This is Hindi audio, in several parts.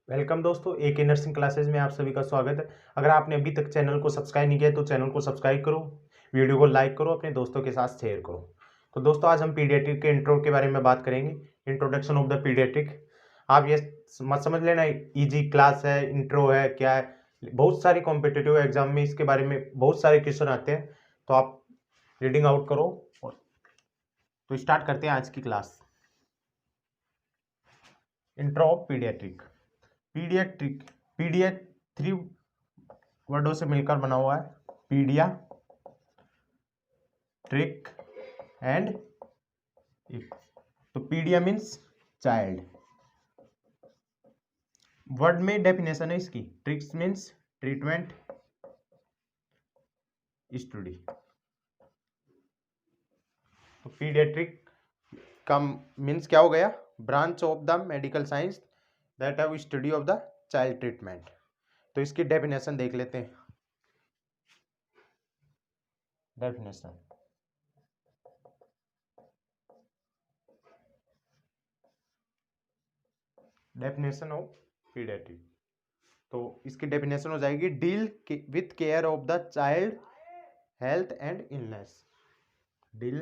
वेलकम दोस्तों, एक नर्सिंग क्लासेज में आप सभी का स्वागत है। अगर आपने अभी तक चैनल को सब्सक्राइब नहीं किया तो चैनल को सब्सक्राइब करो, वीडियो को लाइक करो, अपने दोस्तों के साथ शेयर करो। तो दोस्तों, आज हम पीडियाट्रिक के इंट्रो के बारे में बात करेंगे। Introduction of the paediatric. आप ये मत समझ लेना इजी क्लास है, इंट्रो है, क्या है। बहुत सारी कॉम्पिटिटिव एग्जाम में इसके बारे में बहुत सारे क्वेश्चन आते हैं, तो आप रीडिंग आउट करो। तो स्टार्ट करते हैं आज की class. Intro of paediatric. Paediatric, paedia 3 वर्डों से मिलकर बना हुआ है। पीडिया, ट्रिक एंड इक। तो पीडिया मीन्स चाइल्ड। वर्ड में डेफिनेशन है इसकी। Tricks means treatment, study. तो पीडियाट्रिक का मीन्स क्या हो गया? Branch of the medical science that have study of the child treatment. तो इसकी डेफिनेशन देख लेते हैं। Definition definition of paediatric. तो इसकी डेफिनेशन हो जाएगी deal with care of the child health and illness. Deal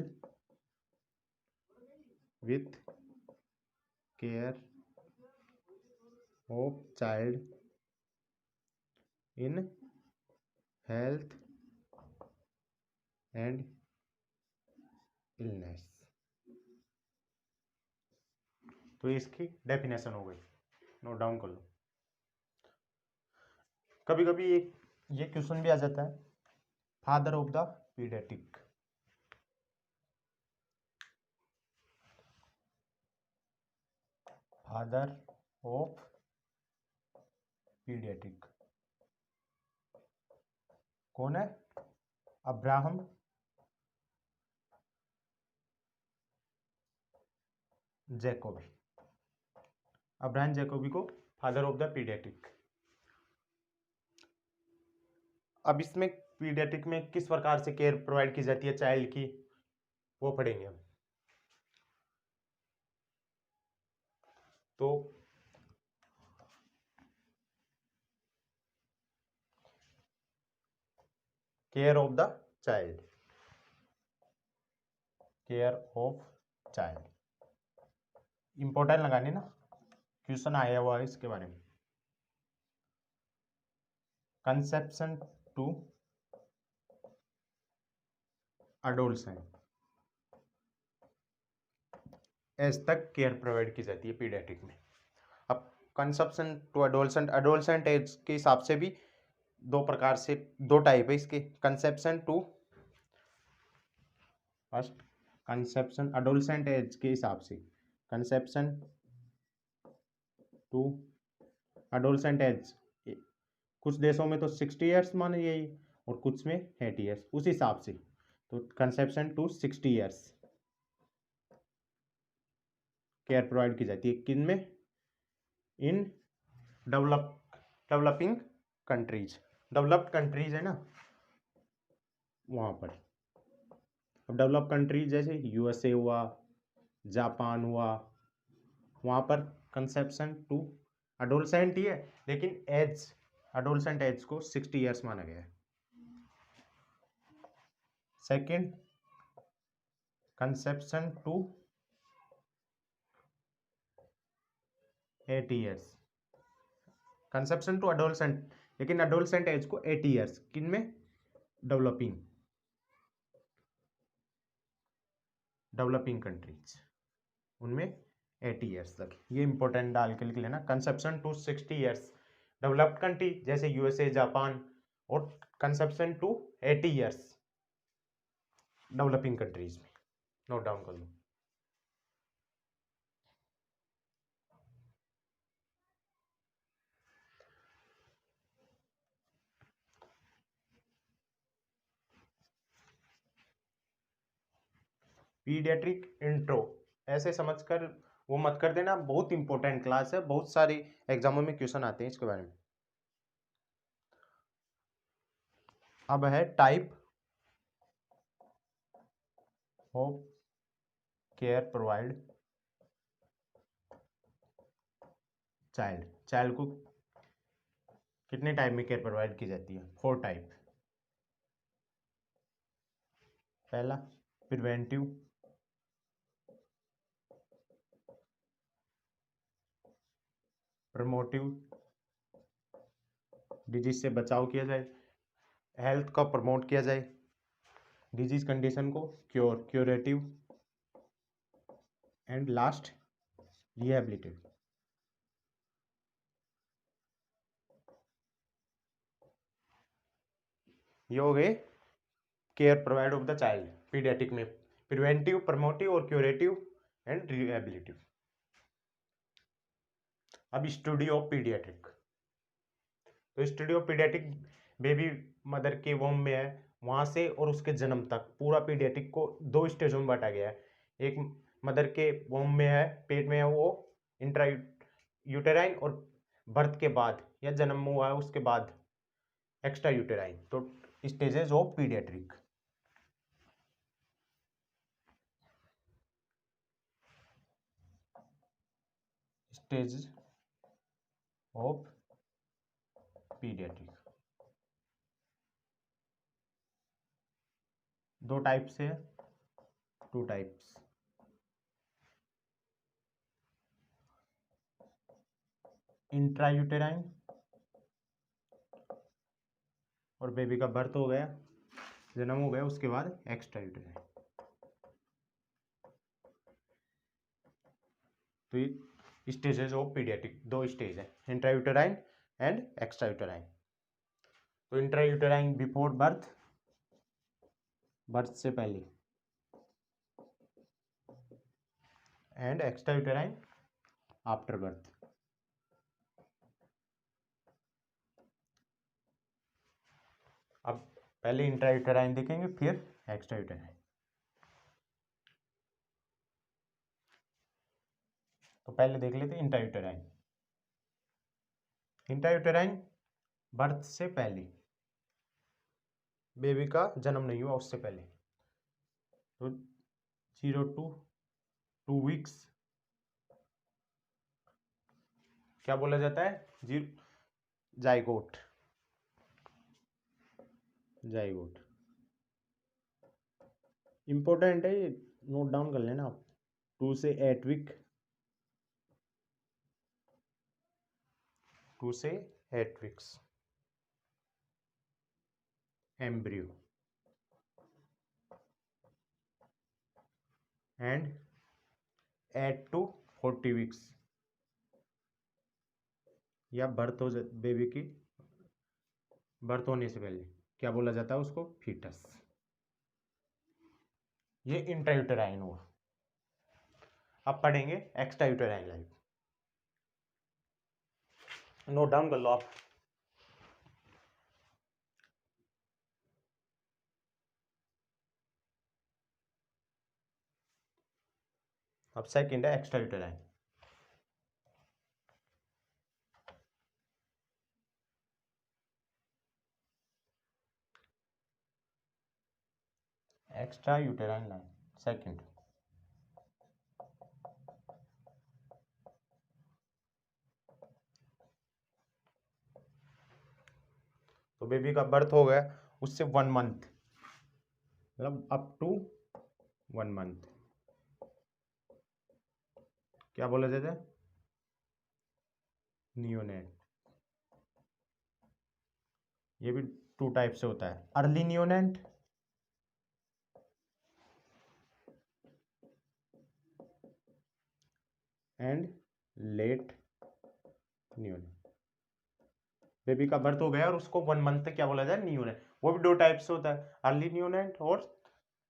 with care of child in health and illness. तो इसकी डेफिनेशन हो गई, नोट डाउन कर लो। कभी कभी ये क्वेश्चन भी आ जाता है, father of the paediatric. Father of paediatric कौन है? Abraham Jacobi. अब्राहम जैकोबी को फादर ऑफ द पीडियाट्रिक। अब इसमें पीडियाट्रिक में किस प्रकार से केयर प्रोवाइड की जाती है चाइल्ड की, वो पढ़ेंगे हम। तो care of the child, care of child important लगाने ना, क्वेश्चन आया हुआ है इसके बारे में। कंसेप्शन टू अडोलसेंट एज तक केयर प्रोवाइड की जाती है पीडियाट्रिक में। अब conception to adolescent, adolescent age के हिसाब से भी दो प्रकार से, दो टाइप है इसके। Conception to, first conception adolescent age के हिसाब से, कंसेप्शन टू अडोलसेंट एज। कुछ देशों में तो 60 ईयर्स माने यही, और कुछ में 80 ईयर्स, उस हिसाब से। तो conception to 60 years care provide की जाती है किन में? In developing countries. Developed countries है ना, वहां पर। अब डेवलप कंट्रीज जैसे यूएसए हुआ, जापान हुआ, वहां पर कंसेप्शन टू अडोलसेंट ही है, लेकिन एज, अडोलसेंट एज को 60 ईयर्स माना गया है। Second conception to 80 years. Conception to adolescent, लेकिन अडोलसेंट एज को 80 ईयर्स किन में? डेवलपिंग कंट्रीज, उनमें 80 ईयर्स तक। ये इंपॉर्टेंट डाल के लिख लेना। Conception to 60 years developed country जैसे यूएसए, जापान, और conception to 80 years developing countries में। नोट डाउन कर लो। पीडियाट्रिक इंट्रो ऐसे समझकर वो मत कर देना, बहुत इंपॉर्टेंट क्लास है, बहुत सारी एग्जामों में क्वेश्चन आते हैं इसके बारे में। अब है type of care provide child. Child को कितने टाइप में केयर प्रोवाइड की जाती है? 4 टाइप। पहला प्रिवेंटिव, प्रमोटिव, डिजीज से बचाव किया जाए, हेल्थ का प्रमोट किया जाए, डिजीज कंडीशन को क्यूरेटिव, एंड लास्ट रिहेबिलिटेटिव। ये हो गए care provide of the child paediatric में, प्रिवेंटिव, प्रमोटिव और क्यूरेटिव एंड रिहेबिलिटेटिव। अब स्टडी ऑफ पीडियाट्रिक। तो study of paediatric baby mother के वोम में है, वहां से और उसके जन्म तक पूरा पीडियाट्रिक को 2 स्टेजों में बांटा गया है। एक मदर के वोम में है, पेट में है, वो इंट्रा यूटेराइन, और बर्थ के बाद या जन्म हुआ है उसके बाद एक्स्ट्रा यूटेराइन। तो stages of paediatric. Stage of paediatric 2 type से है, 2 टाइप्स। इंट्रा यूटेराइन, और बेबी का बर्थ हो गया, जन्म हो गया, उसके बाद एक्स्ट्रा यूटेराइन। तो ये स्टेजेस ऑफ पीडियाट्रिक 2 स्टेज है, intra uterine and extra uterine. तो intra uterine before birth, birth से पहले, and extra uterine after birth. अब पहले इंट्रा यूटेराइन देखेंगे, फिर एक्स्ट्रा यूटेराइन। तो पहले देख लेते हैं intra uterine. Intra uterine birth से पहले, बेबी का जन्म नहीं हुआ उससे पहले, तो 0 to 2 वीक्स क्या बोला जाता है? जाइगोट। जाइगोट इंपॉर्टेंट है, नोट डाउन कर लेना आप। 2 से 8 वीक, 2 से 8 weeks embryo, and 8 to 40 weeks या बर्थ हो बेबी की बर्थ होने से पहले क्या बोला जाता है उसको? फीटस। ये इंट्रायूटेराइन हुआ। अब पढ़ेंगे extra uterine life. Note down कर लो आप। अब सेकंड है extra uterine. Extra uterine line second. तो बेबी का बर्थ हो गया, उससे 1 मंथ, मतलब अप टू 1 मंथ क्या बोला जाता है? नियोनेट। ये भी 2 टाइप से होता है, early neonate and let neonate. Baby का बर्थ हो गया और उसको 1 मंथ तक क्या बोला जाए? नियोनेट। वो भी 2 टाइप से होता है, अर्ली नियोनेट और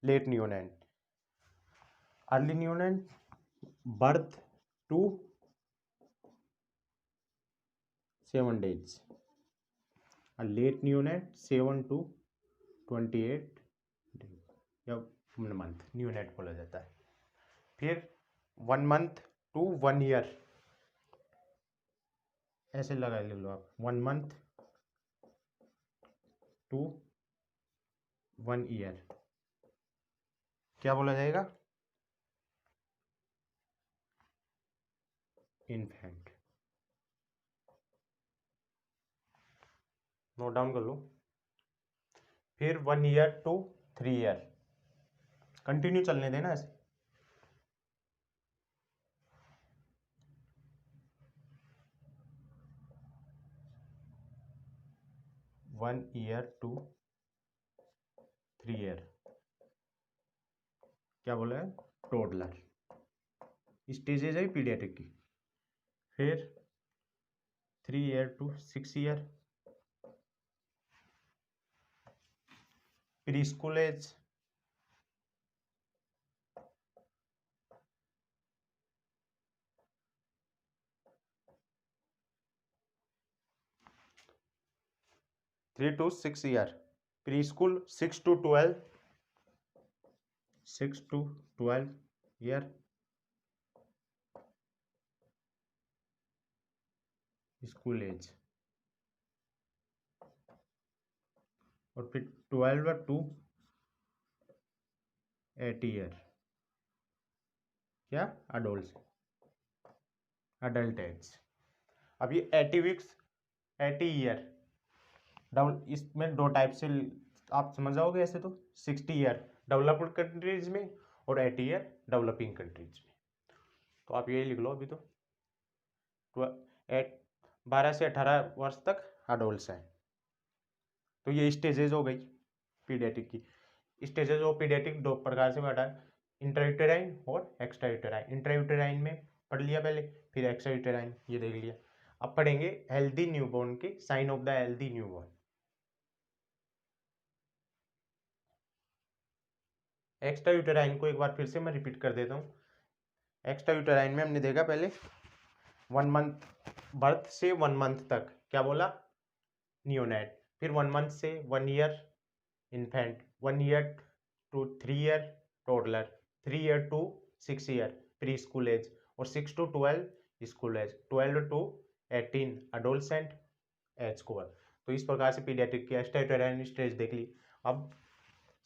late neonate. Early neonate birth to 7 days, और लेट नियोनेट 7 to 28 days या 1 मंथ नियोनेट बोला जाता है। फिर 1 मंथ to 1 year, ऐसे लगा ले लो आप, 1 मंथ to 1 year क्या बोला जाएगा? इन्फेंट। नोट डाउन कर लो। फिर 1 ईयर टू 3 ईयर, कंटिन्यू चलने देना ऐसे। 1 ईयर टू 3 ईयर, क्या बोला है, टोडलर स्टेजेज है पीडियाट्रिक की। फिर 3 year to 6 year, pre school age, three to 6 year, pre school 6 to 12, 6 to 12 year, school age. और फिर 12 to 8 ईयर, क्या, अडल्ट एज। अब ये 80 वीक्स 80 ईयर डबल, इसमें दो टाइप से आप समझ जाओगे ऐसे तो। 60 ईयर डेवलप्ड कंट्रीज में और 80 ईयर डेवलपिंग कंट्रीज में। तो आप यही लिख लो अभी तो 12 से 18 वर्ष तक अडोल्ट हैं। तो ये स्टेजेज हो गई पीडियाट्रिक की। स्टेजेज ऑफ पीडियाट्रिक दो प्रकार से बांटा है, इंट्रायूटेराइन और एक्स्ट्रायूटेराइन। इंट्रायूटेराइन में पढ़ लिया पहले, फिर एक्स्ट्रायूटेराइन ये देख लिया। अब पढ़ेंगे हेल्दी न्यूबॉर्न के sign of the healthy newborn. Extra uterine को एक बार फिर से मैं रिपीट कर देता हूँ। एक्स्ट्रा यूटेराइन में हमने देखा पहले 1 मंथ, बर्थ से 1 मंथ तक क्या बोला, नियोनेट। फिर 1 मंथ से 1 year infant, 1 year to 3 year toddler, 3 year to 6 year pre school age, और 6 to 12 school age, 12 to 18 adolescent age cover. तो इस प्रकार से पीडियाट्रिक की एक्स्ट्रा यूटेराइन स्टेज देख ली। अब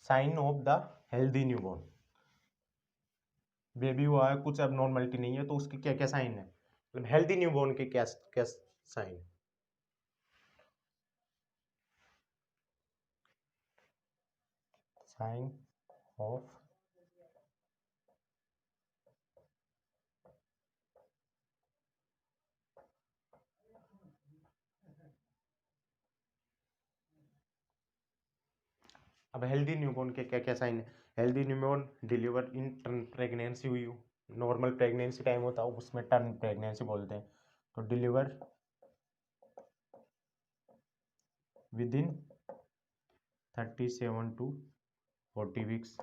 sign of the healthy newborn, baby हुआ है, कुछ एबनॉर्मलिटी नहीं है, तो उसके क्या क्या साइन है, मतलब हेल्दी न्यूबॉर्न के क्या क्या साइन। साइन ऑफ अब हेल्दी न्यूबॉर्न के क्या क्या साइन है। Healthy newborn deliver in turn pregnancy हुई हो, नॉर्मल प्रेगनेंसी टाइम होता है उसमें टर्न प्रेगनेंसी बोलते हैं। तो deliver within 37 to 40 weeks.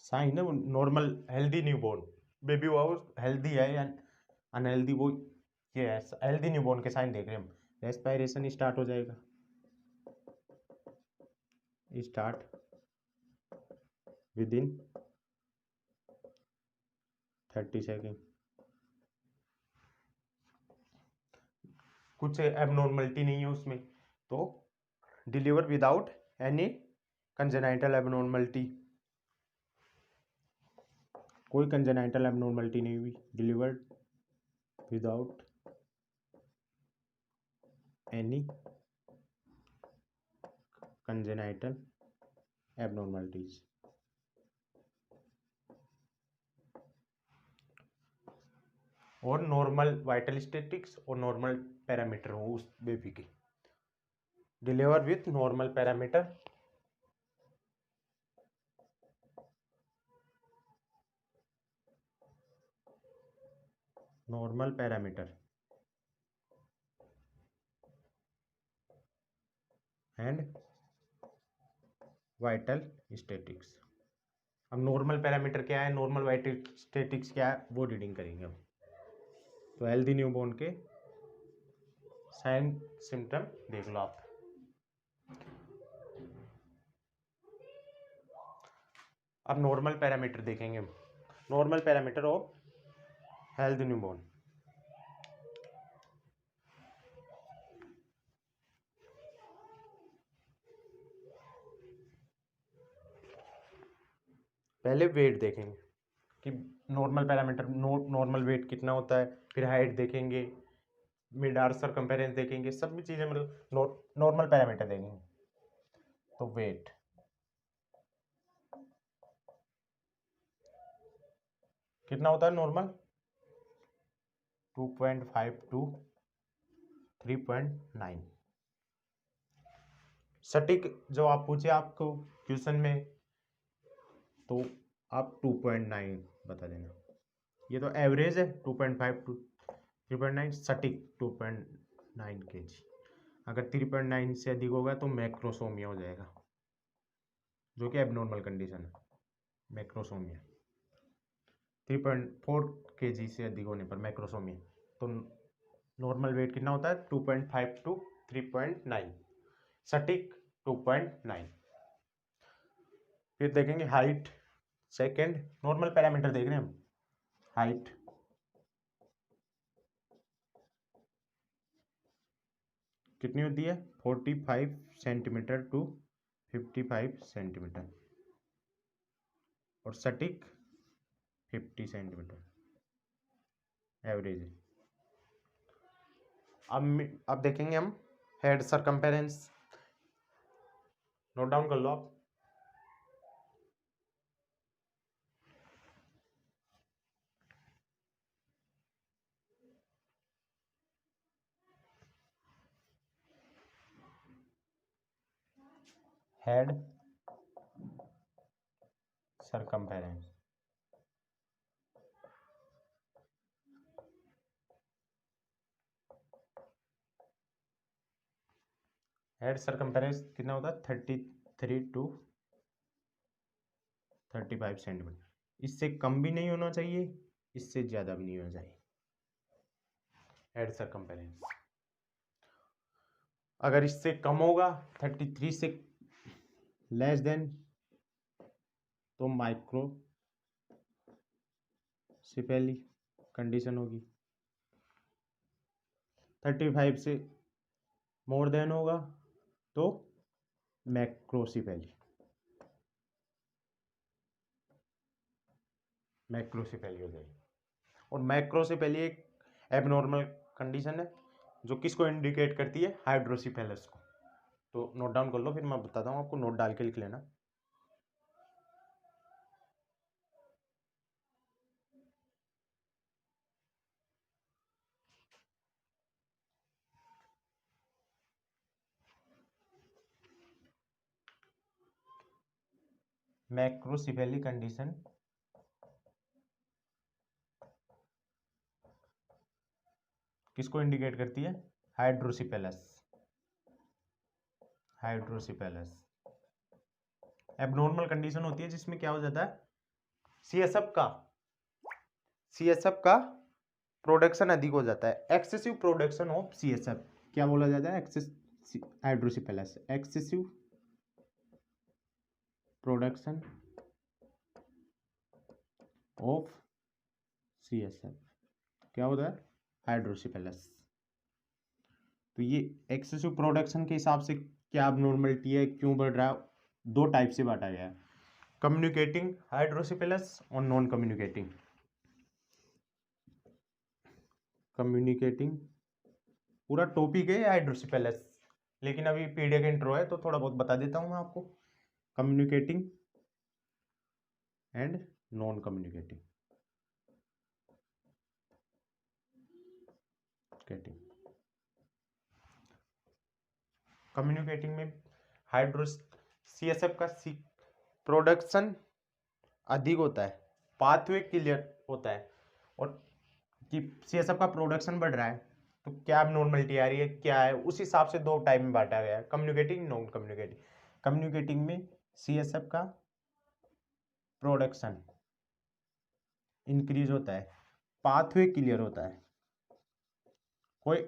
Sign है नॉर्मल हेल्दी न्यूबॉर्न, बेबी हुआ हेल्दी है या अनहेल्दी, वो ये है हेल्दी न्यूबॉर्न के साइन देख रहे हैं हम। रेस्पिरेशन स्टार्ट हो जाएगा, स्टार्ट विद इन 30 सेकेंड, कुछ एबनॉर्मलिटी नहीं है उसमें। तो deliver without any congenital abnormality, कोई कंजेनाइटल एबनॉर्मलिटी नहीं हुई, delivered without any congenital abnormalities. और नॉर्मल वाइटल स्टैटिक्स और नॉर्मल पैरामीटर हो उस बेबी की। Deliver with normal parameter, normal parameter and vital statics. अब नॉर्मल पैरामीटर क्या है, नॉर्मल वाइटल स्टैटिक्स क्या है, वो रीडिंग करेंगे हम। तो हेल्दी न्यूबॉर्न के साइन सिम्टम देख लो आप। अब नॉर्मल पैरामीटर देखेंगे हम, normal parameter of healthy newborn. पहले वेट देखेंगे कि नॉर्मल पैरामीटर नॉर्मल वेट कितना होता है, फिर हाइट देखेंगे, मिड आर्क सरकमफेरेंस देखेंगे, सब भी चीज़ें मतलब नॉर्मल पैरामीटर देखेंगे। तो वेट कितना होता है नॉर्मल, 2.5 to 3.9। सटीक जो आप पूछे आपको क्वेश्चन में, तो आप 2.9 बता देना। ये तो एवरेज है 2.5 to 3.9, सटीक 2.9 kg। अगर 3.9 से अधिक होगा तो मैक्रोसोमिया हो जाएगा, जो कि एबनॉर्मल कंडीशन है। मैक्रोसोमिया 3.4 kg से अधिक होने पर मैक्रोसोमिया। तो नॉर्मल वेट कितना होता है, 2.5 to 3.9, सटीक 2.9। फिर देखेंगे हाइट, सेकेंड नॉर्मल पैरामीटर देख रहे हैं हम। हाइट कितनी होती है, 45 सेंटीमीटर टू 55 सेंटीमीटर, और सटीक 50 सेंटीमीटर एवरेज है। अब देखेंगे हम हेड सरकमफेरेंस, नोट डाउन कर लो आप। हेड सरकमफेरेंस, हेड सरकमफेरेंस कितना होता है, 33 to 35 सेंटीमीटर। इससे कम भी नहीं होना चाहिए, इससे ज़्यादा भी नहीं होना चाहिए हेड सरकमफेरेंस। अगर इससे कम होगा 33 से लेस देन, तो माइक्रोसिपेली कंडीशन होगी। 35 से मोर देन होगा तो मैक्रोसिपेली हो जाएगी। और मैक्रोसिपेली एक एबनॉर्मल कंडीशन है जो किसको इंडिकेट करती है, हाइड्रोसिफेलस को। तो नोट डाउन कर लो, फिर मैं बताता हूँ आपको, नोट डाल के लिख लेना। मैक्रोसिफेली कंडीशन किसको इंडिकेट करती है, हाइड्रोसिफेलस। एबनॉर्मल कंडीशन होती है जिसमें क्या हो जाता है, सीएसएफ का प्रोडक्शन अधिक हो जाता है। एक्सेसिव प्रोडक्शन ऑफ सीएसएफ क्या बोला जाता है, hydrocephalus, excessive production of CSF क्या होता है, हाइड्रोसिफेलस। तो ये एक्सेसिव प्रोडक्शन के हिसाब से क्या अबनॉर्मलिटी है, क्यों बढ़ रहा है, दो टाइप से बांटा गया है, कम्युनिकेटिंग हाइड्रोसिफेलस और नॉन कम्युनिकेटिंग। पूरा टॉपिक है हाइड्रोसिफेलस, लेकिन अभी पीडिया का इंट्रो है तो थोड़ा बहुत बता देता हूँ मैं आपको। Communicating and non communicating. Communicating में सीएसएफ का प्रोडक्शन अधिक होता है, पाथवे क्लियर होता है, और कि सीएसएफ का प्रोडक्शन बढ़ रहा है तो क्या नॉर्मलिटी आ रही है, क्या है, उस हिसाब से दो टाइप में बांटा गया है, कम्युनिकेटिंग, नॉन कम्युनिकेटिंग। कम्युनिकेटिंग में सीएसएफ का प्रोडक्शन इंक्रीज होता है, पाथवे क्लियर होता है, कोई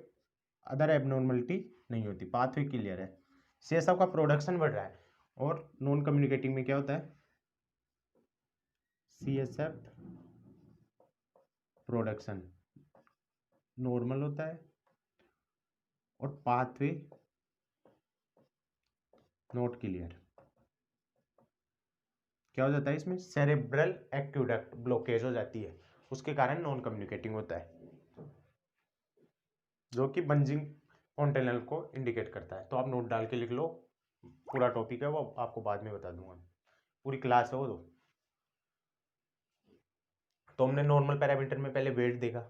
अदर एबनॉर्मलिटी नहीं होती, पाथवे क्लियर है, सीएसएफ का प्रोडक्शन बढ़ रहा है। और नॉन कम्युनिकेटिंग में क्या होता है, सीएसएफ प्रोडक्शन नॉर्मल होता है और पाथवे नॉट क्लियर। क्या हो जाता है इसमें, सेरेब्रल एक्वेडक्ट ब्लॉकेज हो जाती है, उसके कारण नॉन कम्युनिकेटिंग होता है। जो कि बंजिंग कॉन्टिनेंटल को इंडिकेट करता है। तो आप नोट डाल के लिख लो, पूरा टॉपिक है वो आपको बाद में बता दूंगा, पूरी क्लास है वो। तो हमने नॉर्मल पैरामीटर में पहले वेट देखा।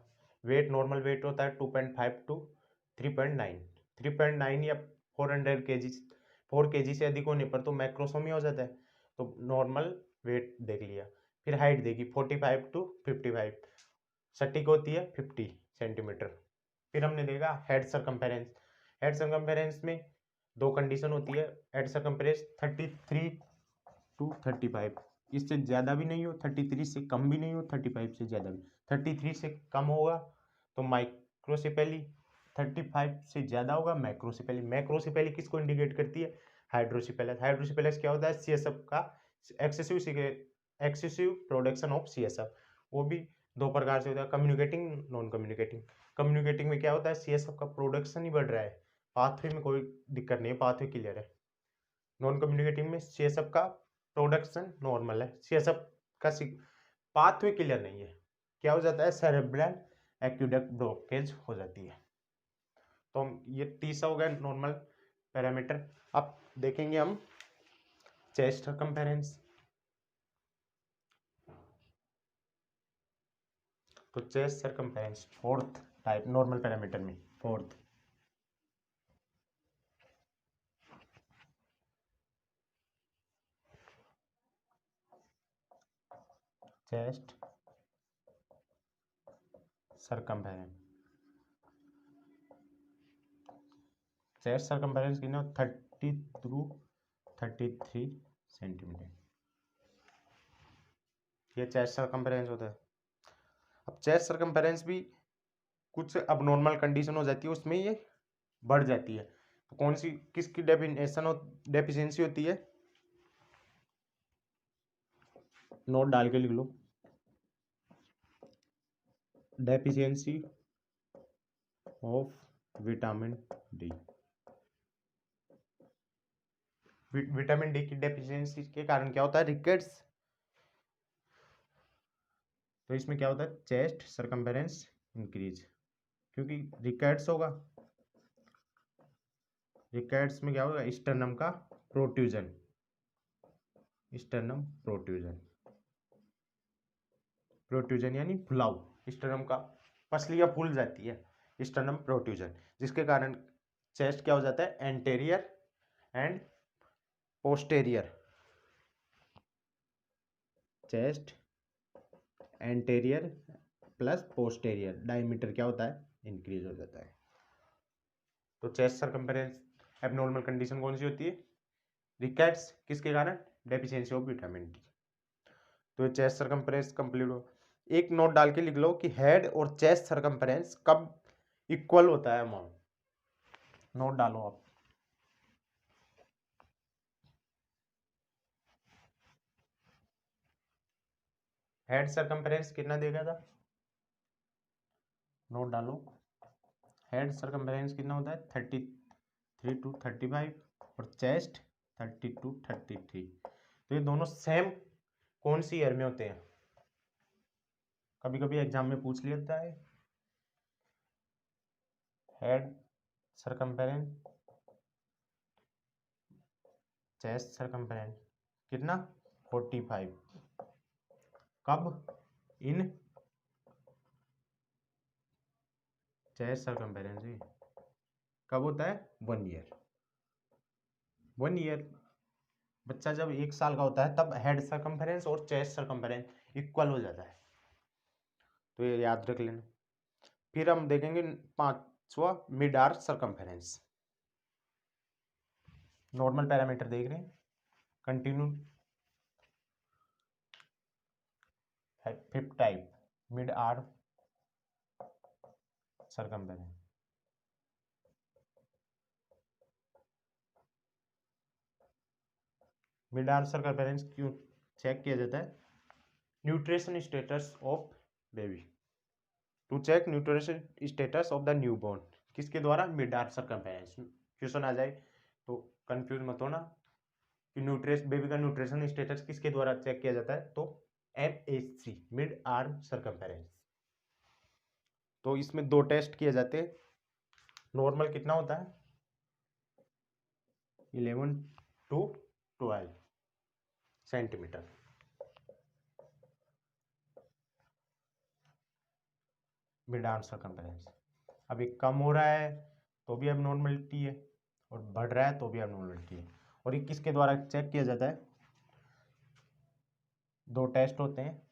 वेट, नॉर्मल वेट होता है 2.5 टू 3.9। 3.9 या 400 kg, 4 kg से अधिक होने पर तो मैक्रोसोमी हो जाता है। तो नॉर्मल वेट देख लिया। फिर हाइट देखी 45 टू 55, सटीक होती है 50 सेंटीमीटर। फिर हमने देखा हेड सरकमफेरेंस। हेड सरकमफेरेंस में दो कंडीशन होती है। हेड सरकमफेरेंस 33 टू 35, इससे ज़्यादा भी नहीं हो, 33 से कम भी नहीं हो, 35 से ज़्यादा भी। 33 से कम होगा तो माइक्रोसेफेली, 35 से ज़्यादा होगा मैक्रोसेफेली। मैक्रोसेफेली किसको इंडिकेट करती है? हाइड्रोसेफेलस। हाइड्रोसेफेलस क्या होता है? सीएसएफ का एक्सेसिव प्रोडक्शन ऑफ सीएसएफ। वो भी दो प्रकार से होता है, कम्युनिकेटिंग, नॉन कम्युनिकेटिंग। कम्युनिकेटिंग में क्या होता है? सीएसएफ का प्रोडक्शन ही बढ़ रहा है, पाथवे में कोई दिक्कत नहीं है, पाथवे क्लियर है। नॉन कम्युनिकेटिंग में सीएसएफ का प्रोडक्शन नॉर्मल है, सीएसएफ का पाथवे क्लियर नहीं है, क्या हो जाता है? सेरेब्रल एक्वेडक्ट ब्लॉकेज हो जाती है। तो हम ये 30 हो गया नॉर्मल पैरामीटर। अब देखेंगे हम चेस्ट सरकमफेरेंस। तो chest circumference fourth type normal parameter में, fourth. Chest circumference, chest circumference कितना? 30 थ्रू 33 सेंटीमीटर। ये चेस्ट सरकमफेरेंस होता है। अब चेस्ट सरकमफेरेंस भी कुछ अब नॉर्मल कंडीशन हो जाती है, उसमें ये बढ़ जाती है। तो कौन सी, किसकी डेफिशिएंसी होती है? नोट डाल के लिख लो, deficiency of vitamin D. Vitamin D की डेफिशिएंसी के कारण क्या होता है? रिकेट्स। तो इसमें क्या होता है? चेस्ट सरकमफेरेंस इंक्रीज, क्योंकि रिकेट्स होगा। रिकेट्स में क्या होगा? स्टर्नम का प्रोट्रूजन, स्टर्नम प्रोट्रूजन, प्रोट्रूजन यानी फुलाव, स्टर्नम का पसलियाँ फूल जाती है, स्टर्नम प्रोट्रूजन, जिसके कारण चेस्ट क्या हो जाता है? Anterior and posterior. Chest anterior plus posterior diameter क्या होता है? इंक्रीज हो जाता है। तो चेस्ट सरकमफेरेंस एबनॉर्मल कंडीशन कौन सी होती है? रिकेट्स, किसके कारण? Deficiency of vitamin D. तो चेस्ट सरकमफेरेंस कंप्लीट हो। एक नोट डाल के लिख लो कि हेड और चेस्ट सरकमफेरेंस कब इक्वल होता है अमाउंट। नोट डालो आप। हेड सरकमफेरेंस कितना देगा था? नोट डालो। हेड सरकमफेरेंस कितना होता है? 33 टू 35 और चेस्ट 30 टू 33। तो ये दोनों सेम कौन सी ईयर में होते हैं? कभी कभी एग्जाम में पूछ लेता है। हेड सरकमफेरेंस, चेस्ट सरकमफेरेंस कितना? 45। कब? इन चेस्ट सरकमफेरेंस कब होता है? 1 ईयर। 1 ईयर, बच्चा जब 1 साल का होता है तब हेड सरकमफेरेंस और चेस्ट सरकमफेरेंस इक्वल हो जाता है। तो ये याद रख लेना। फिर हम देखेंगे पांचवा, mid arm circumference. Normal parameter देख रहे हैं, continue fifth type mid arm circumference. Mid arm circumference क्यों चेक किया जाता है? Nutrition status of baby, to check nutrition status of the newborn. किसके द्वारा? Mid arm circumference. क्वेश्चन आ जाए तो कंफ्यूज मत होना कि बेबी का न्यूट्रिशन स्टेटस किसके द्वारा चेक किया जाता है? तो MHC, मिड आर्म सरकमफेरेंस। तो इसमें दो टेस्ट किए जाते हैं, नॉर्मल कितना होता है 11 to 12 centimetre. Mid arm circumference. अभी कम हो रहा है तो भी एबनॉर्मलिटी है, और बढ़ रहा है तो भी एबनॉर्मलिटी है। और ये किसके द्वारा चेक किया जाता है? दो टेस्ट होते हैं,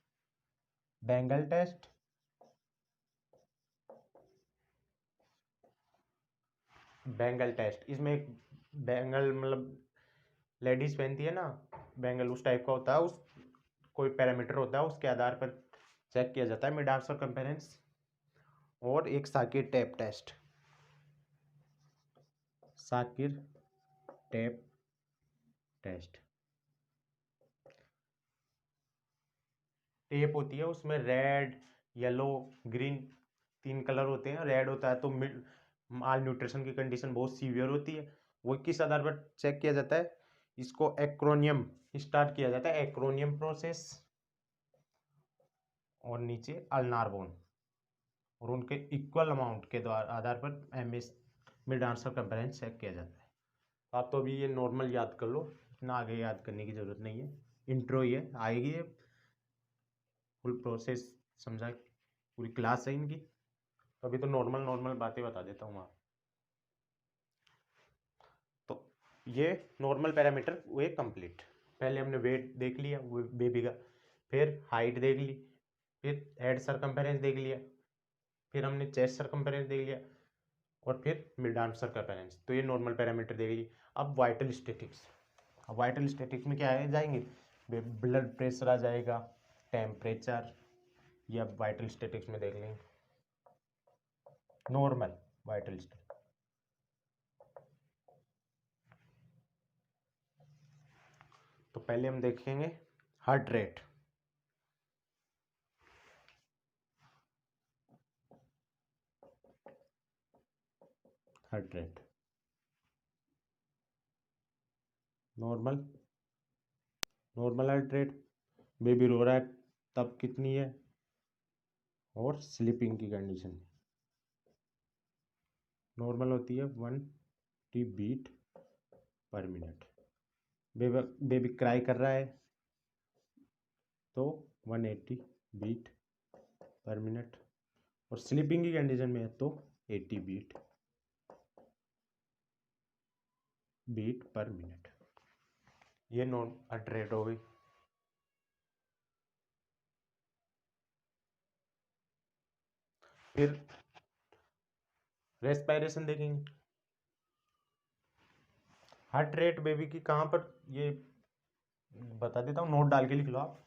बेंगल टेस्ट बेंगल टेस्ट। इसमें एक बेंगल मतलब लेडीज पहनती है ना बेंगल, उस टाइप का होता है, उस कोई पैरामीटर होता है, उसके आधार पर चेक किया जाता है मिड आर्म सर्कम्फ्रेंस। और एक Shakir tape test, Shakir tape test. Tape होती है, उसमें रेड, येलो, ग्रीन, तीन कलर होते हैं। रेड होता है तो माल न्यूट्रिशन की कंडीशन बहुत सीवियर होती है। वो किस आधार पर चेक किया जाता है? इसको एक्रोनियम स्टार्ट किया जाता है, एक्रोनियम प्रोसेस, और नीचे अल्नारबोन, और उनके इक्वल अमाउंट के द्वारा आधार पर MS mid arm circumference check किया जाता है। आप तो अभी ये नॉर्मल याद कर लो, इतना आगे याद करने की जरूरत नहीं है, इंट्रो ही है, आएगी ये फुल प्रोसेस समझा, पूरी क्लास है इनकी। तो अभी तो नॉर्मल नॉर्मल बातें बता देता हूँ आप। तो ये नॉर्मल पैरामीटर हुए कंप्लीट। पहले हमने वेट देख लिया वो बेबी का, फिर हाइट देख ली, फिर हेड सर्कम्फ्रेंस देख लिया, फिर हमने चेस्ट सर्कम्फ्रेंस देख लिया, और फिर मिड आर्म सर्कम्फ्रेंस। तो ये नॉर्मल पैरामीटर देख ली। अब वाइटल स्टैटिक्स। अब वाइटल स्टैटिक्स में क्या आ जाएंगे? ब्लड प्रेशर आ जाएगा, टेम्परेचर, या वाइटल स्टैटिक्स में देख लेंगे नॉर्मल वाइटल स्टैटिक्स। तो पहले हम देखेंगे heart rate. Heart rate normal, normal heart rate, baby रो रहा है तब कितनी है, और स्लीपिंग की कंडीशन नॉर्मल होती है 1 बीट पर मिनट। बेबी बेबी क्राई कर रहा है तो 180 बीट पर मिनट, और स्लीपिंग की कंडीशन में है तो 80 बीट पर मिनट। ये नॉन हार्ट रेट हो गई। फिर रेस्पिरेशन देखेंगे। हार्ट रेट बेबी की कहाँ पर, ये बता देता हूँ, नोट डाल के लिख लो आप।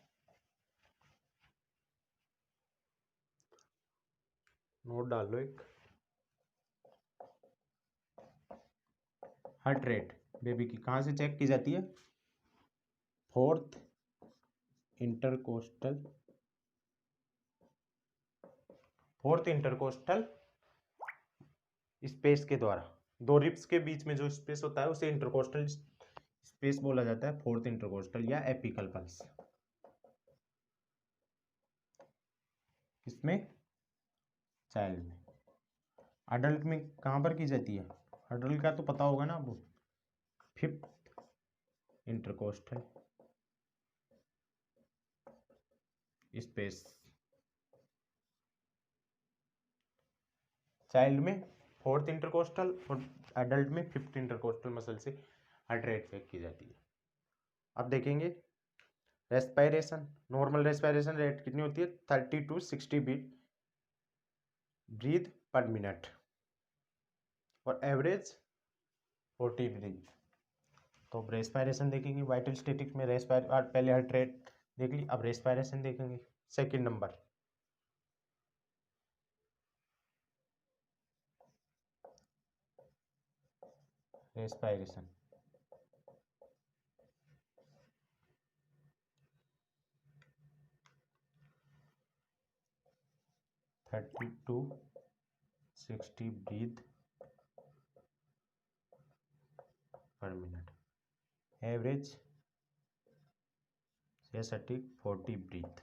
नोट डाल लो एक। हार्ट रेट बेबी की कहाँ से चेक की जाती है? Fourth intercostal, fourth intercostal space के द्वारा। दो रिब्स के बीच में जो स्पेस होता है उसे इंटरकोस्टल स्पेस बोला जाता है, फोर्थ इंटरकोस्टल या एपिकल पल्स। इसमें चाइल्ड में। अडल्ट में कहाँ पर की जाती है? अडल्ट का तो पता होगा ना आपको, फिफ्थ इंटरकोस्टल स्पेस। चाइल्ड में फोर्थ इंटरकोस्टल, और एडल्ट में फिफ्थ इंटरकोस्टल मसल से हार्ट रेट चेक की जाती है। अब देखेंगे रेस्पिरेशन। नॉर्मल रेस्पिरेशन रेट कितनी होती है? 30 to 60 beat breath per minute, और एवरेज 40 ब्रीथ। तो अब रेस्पिरेशन देखेंगे। वाइटल स्टैटिक्स में पहले हार्ट रेट देख ली, अब रेस्पिरेशन देखेंगे second number. Respiration 30 to 60 breath per minute, average static 40 breath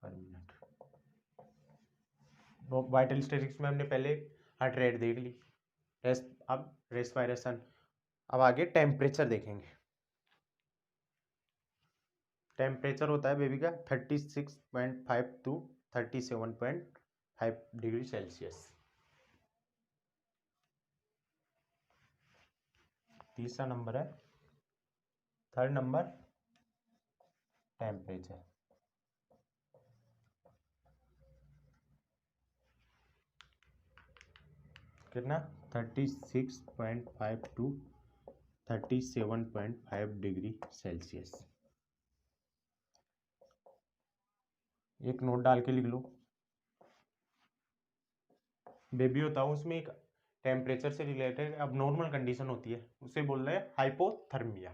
per minute. Vital statics में हमने पहले हार्ट रेट देख ली, अब रेस्पिरेशन। अब आगे टेम्परेचर देखेंगे। टेम्परेचर होता है बेबी का 36.5 टू 37.5 डिग्री सेल्सियस। तीसरा नंबर है, थर्ड नंबर टेम्परेचर। कितना 36.5 टू 37.5 डिग्री सेल्सियस। एक नोट डाल के लिख लो। बेबी होता है उसमें एक टेम्परेचर से रिलेटेड अब नॉर्मल कंडीशन होती है, उसे बोल रहे हैं हाइपोथर्मिया।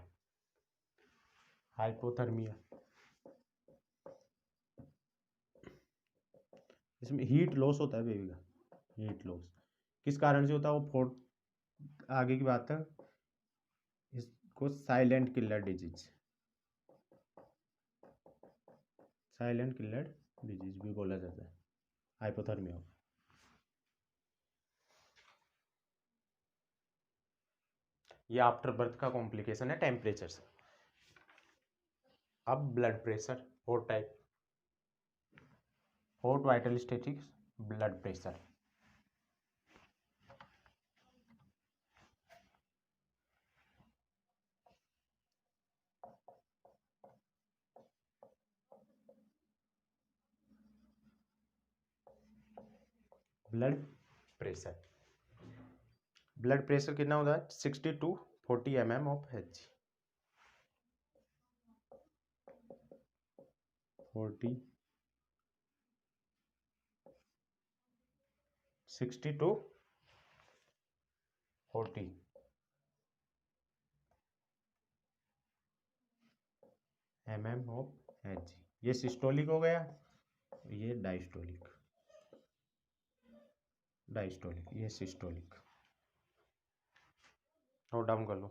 हाइपोथर्मिया इसमें हीट लॉस होता है बेबी का। हीट लॉस किस कारण से होता है वो आगे की बात है। इसको silent killer disease, silent killer disease भी बोला जाता है हाइपोथर्मिया। ये आफ्टर बर्थ का कॉम्प्लिकेशन है टेम्परेचर से। अब blood pressure, hot type, hot vital statics, blood pressure. Blood pressure, blood pressure कितना होता है 60 to 40 mm of H. 40 60 to 40 mm of H. ये सिस्टोलिक हो गया, ये डायस्टोलिक, डायस्टोलिक, ये सिस्टोलिक। नोट डाउन कर लो।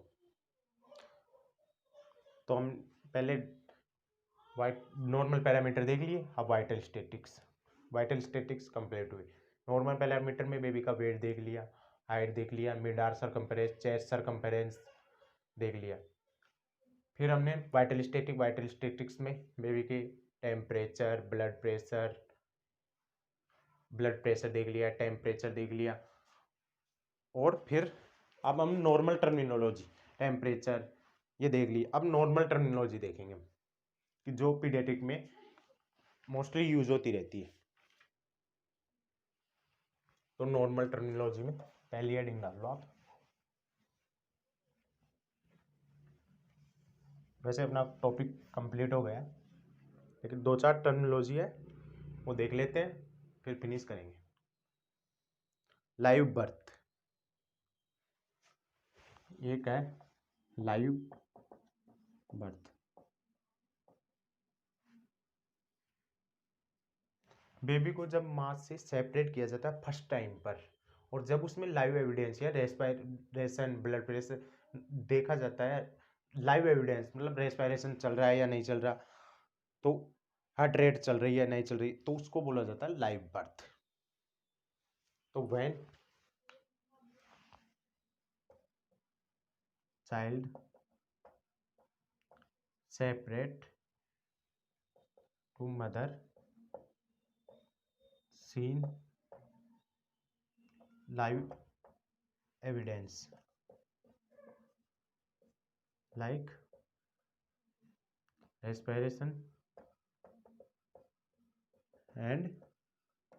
तो हम पहले नॉर्मल पैरामीटर देख लिए, अब vital statics. Vital statics complete हुई। नॉर्मल पैरामीटर में बेबी का वेट देख लिया, हाइट देख लिया, मिड आर्म सरकम्फेरेंस, चेस्ट सरकम्फेरेंस देख लिया। फिर हमने वाइटल स्टैटिक्स में बेबी के टेम्परेचर, ब्लड प्रेशर देख लिया, टेम्परेचर देख लिया। और फिर अब हम नॉर्मल टर्मिनोलॉजी, टेम्परेचर ये देख ली। अब नॉर्मल टर्मिनोलॉजी देखेंगे कि जो पीडियाट्रिक में मोस्टली यूज होती रहती है। तो नॉर्मल टर्मिनोलॉजी में पहली हेडिंग डाल लो आप। वैसे अपना टॉपिक कंप्लीट हो गया, लेकिन 2-4 टर्मिनोलॉजी है वो देख लेते हैं, फिर फिनिश करेंगे। लाइव बर्थ, एक है लाइव बर्थ। बेबी को जब माँ से सेपरेट किया जाता है फर्स्ट टाइम पर, और जब उसमें लाइव एविडेंस या रेस्पिरेशन, ब्लड प्रेशर देखा जाता है, लाइव एविडेंस मतलब रेस्पिरेशन चल रहा है या नहीं चल रहा, तो हार्ट रेट चल रही है नहीं चल रही, तो उसको बोला जाता है लाइव बर्थ। तो when child separate to mother seen live evidence like respiration and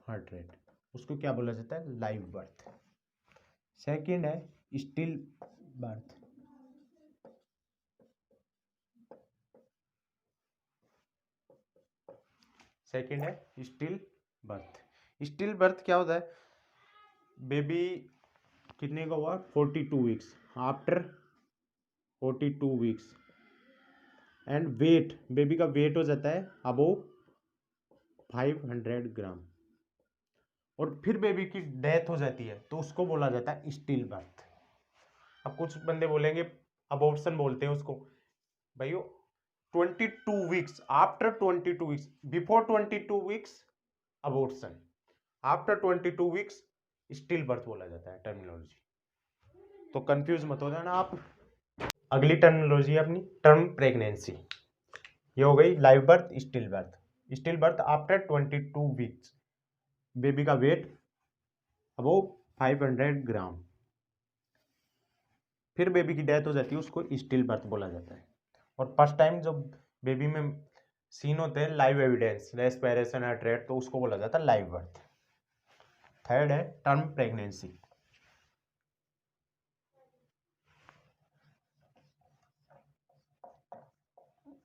heart rate, उसको क्या बोला जाता है लाइव बर्थ। सेकंड है स्टिल बर्थ। सेकंड है स्टिल बर्थ। स्टिल बर्थ क्या होता है, बेबी कितने का हुआ 42 weeks, after 42 weeks and weight, baby का वेट हो जाता है अबोव 500 ग्राम, और फिर बेबी की डेथ हो जाती है, तो उसको बोला जाता है स्टिल बर्थ। अब कुछ बंदे बोलेंगे अबॉर्शन बोलते हैं उसको, भाइयों 22 weeks, after 22 weeks, before 22 weeks abortion, after 22 weeks still birth बोला जाता है टर्मिनोलॉजी। तो कंफ्यूज मत हो जाना आप। अगली टर्मिनोलॉजी है अपनी टर्म प्रेगनेंसी। ये हो गई live birth, still birth. Still birth after 22 weeks, baby का वेट अबो 500 ग्राम, फिर बेबी की डेथ हो जाती है, उसको स्टिल बर्थ बोला जाता है। और फर्स्ट टाइम जब बेबी में सीन होते हैं live evidence, respiration at rate, तो उसको बोला जाता है लाइव बर्थ। थर्ड है term pregnancy.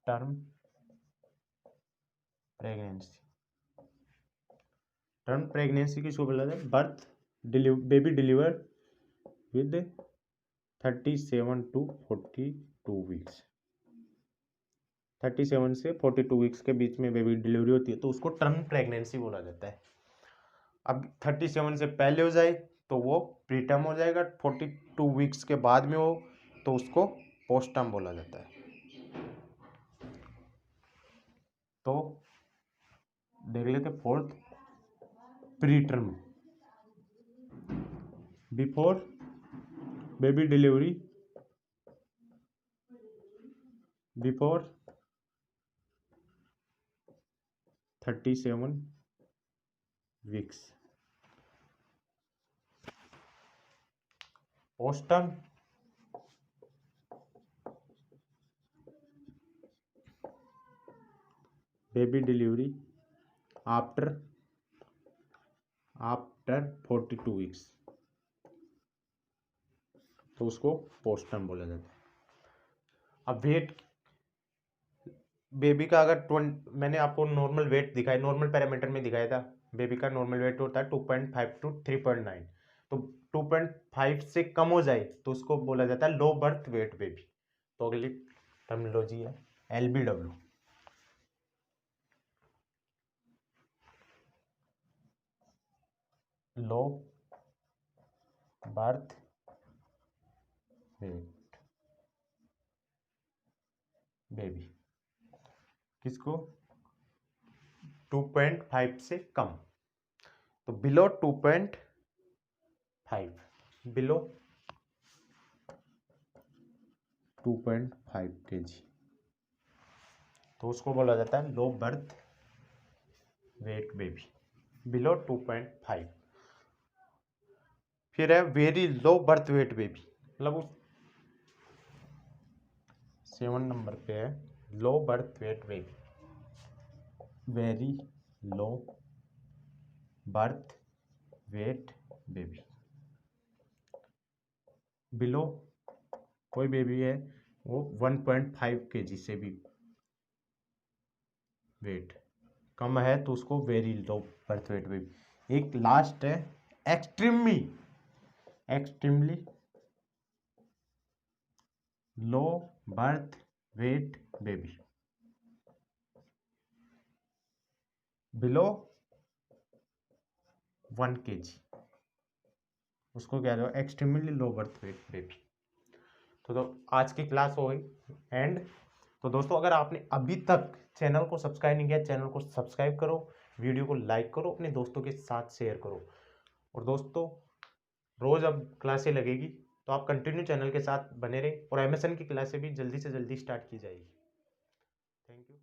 Term pregnancy, term pregnancy किसको बोला जाता है? Birth baby deliver with 37 to 42 weeks. 37 से 42 वीक्स के बीच में बेबी डिलीवरी होती है तो उसको टर्म प्रेगनेंसी बोला जाता है। अब 37 से पहले हो जाए तो वो प्रीटर्म हो जाएगा, 42 वीक्स के बाद में हो तो उसको पोस्टर्म बोला जाता है। तो देख लेते fourth, preterm, before baby delivery, before 37 weeks. Postterm baby delivery after 42 weeks, तो उसको पोस्टर्म बोला जाता है। अब वेट बेबी का अगर मैंने आपको नॉर्मल वेट दिखाया, नॉर्मल पैरामीटर में दिखाया था, बेबी का नॉर्मल वेट होता है 2.5 to 3.9, तो 2.5 से कम हो जाए तो उसको बोला जाता है लो बर्थ वेट बेबी। तो अगली टर्मिनोलॉजी है LBW, low birth weight baby. किसको? 2.5 से कम, तो बिलो 2.5, बिलो 2.5 kg, तो उसको बोला जाता है low birth weight baby, below 2.5। फिर है very low birth weight baby, मतलब उस 7 नंबर पे है low birth weight baby, very low birth weight baby. Below कोई बेबी है वो 1.5 kg से भी वेट कम है तो उसको very low birth weight baby. एक लास्ट है extremely low birth weight baby, below 1 kg, उसको क्या है extremely low birth weight baby. तो आज की क्लास हो गई एंड। तो दोस्तों अगर आपने अभी तक चैनल को सब्सक्राइब नहीं किया, चैनल को सब्सक्राइब करो, वीडियो को लाइक करो, अपने दोस्तों के साथ शेयर करो। और दोस्तों रोज़ अब क्लासें लगेगी तो आप कंटिन्यू चैनल के साथ बने रहें, और एमएसएन की क्लासें भी जल्दी से जल्दी स्टार्ट की जाएगी। Thank you.